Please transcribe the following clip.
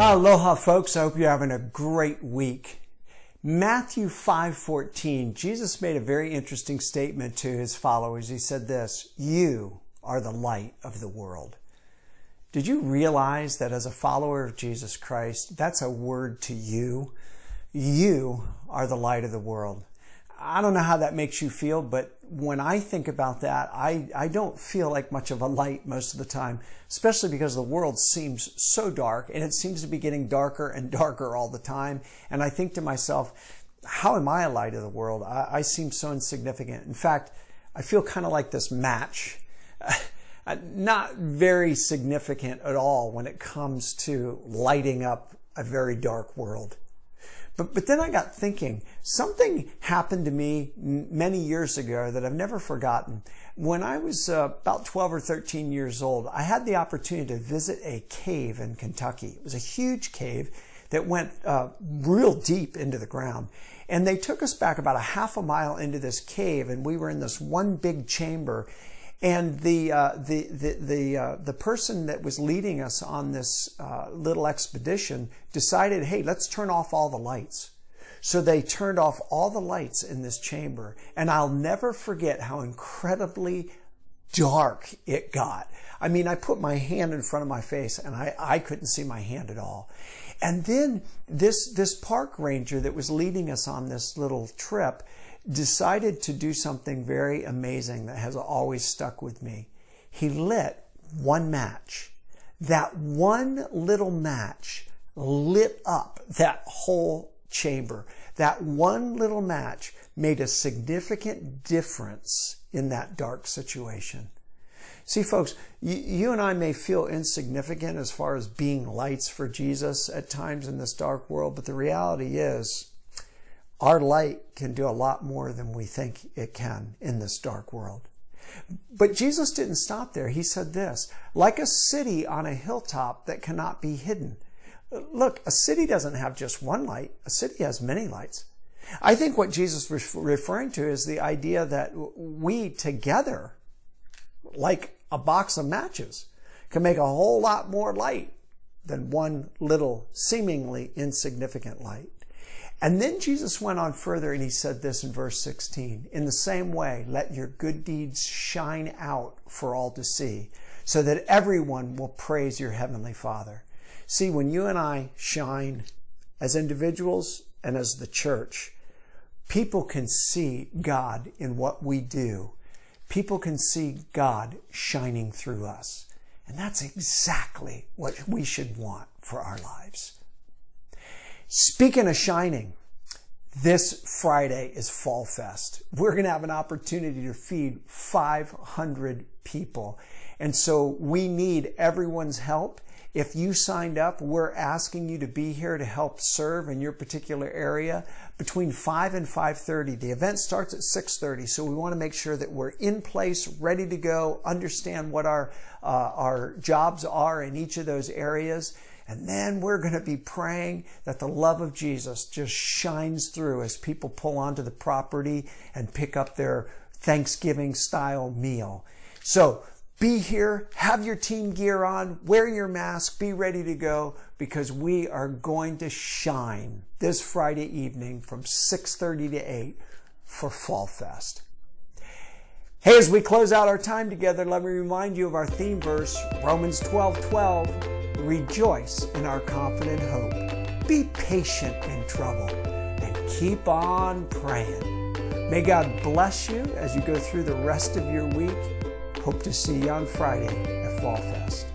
Aloha, folks. I hope you're having a great week. Matthew 5:14, Jesus made a very interesting statement to his followers. He said this, "You are the light of the world." Did you realize that as a follower of Jesus Christ, that's a word to you? You are the light of the world. I don't know how that makes you feel, but when I think about that, I don't feel like much of a light most of the time, especially because the world seems so dark and it seems to be getting darker and darker all the time. And I think to myself, how am I a light of the world? I seem so insignificant. In fact, I feel kind of like this match. Not very significant at all when it comes to lighting up a very dark world. But then I got thinking, something happened to me many years ago that I've never forgotten. When I was about 12 or 13 years old, I had the opportunity to visit a cave in Kentucky. It was a huge cave that went real deep into the ground. And they took us back about a half a mile into this cave, and we were in this one big chamber. And the person that was leading us on this little expedition decided, hey, let's turn off all the lights. So they turned off all the lights in this chamber. And I'll never forget how incredibly dark it got. I mean, I put my hand in front of my face and I couldn't see my hand at all. And then this park ranger that was leading us on this little trip decided to do something very amazing that has always stuck with me. He lit one match. That one little match lit up that whole chamber. That one little match made a significant difference in that dark situation. See, folks, you and I may feel insignificant as far as being lights for Jesus at times in this dark world, but the reality is, our light can do a lot more than we think it can in this dark world. But Jesus didn't stop there. He said this, like a city on a hilltop that cannot be hidden. Look, a city doesn't have just one light. A city has many lights. I think what Jesus was referring to is the idea that we together, like a box of matches, can make a whole lot more light than one little seemingly insignificant light. And then Jesus went on further and he said this in verse 16, "In the same way, let your good deeds shine out for all to see, so that everyone will praise your heavenly Father." See, when you and I shine as individuals and as the church, people can see God in what we do. People can see God shining through us. And that's exactly what we should want for our lives. Speaking of shining, this Friday is Fall Fest. We're going to have an opportunity to feed 500 people. And so we need everyone's help. If you signed up, we're asking you to be here to help serve in your particular area between 5 and 5:30. The event starts at 6:30, so we want to make sure that we're in place, ready to go, understand what our jobs are in each of those areas. And then we're going to be praying that the love of Jesus just shines through as people pull onto the property and pick up their Thanksgiving-style meal. So be here, have your team gear on, wear your mask, be ready to go, because we are going to shine this Friday evening from 6:30 to 8 for Fall Fest. Hey, as we close out our time together, let me remind you of our theme verse, Romans 12:12. Rejoice in our confident hope. Be patient in trouble and keep on praying. May God bless you as you go through the rest of your week. Hope to see you on Friday at Fall Fest.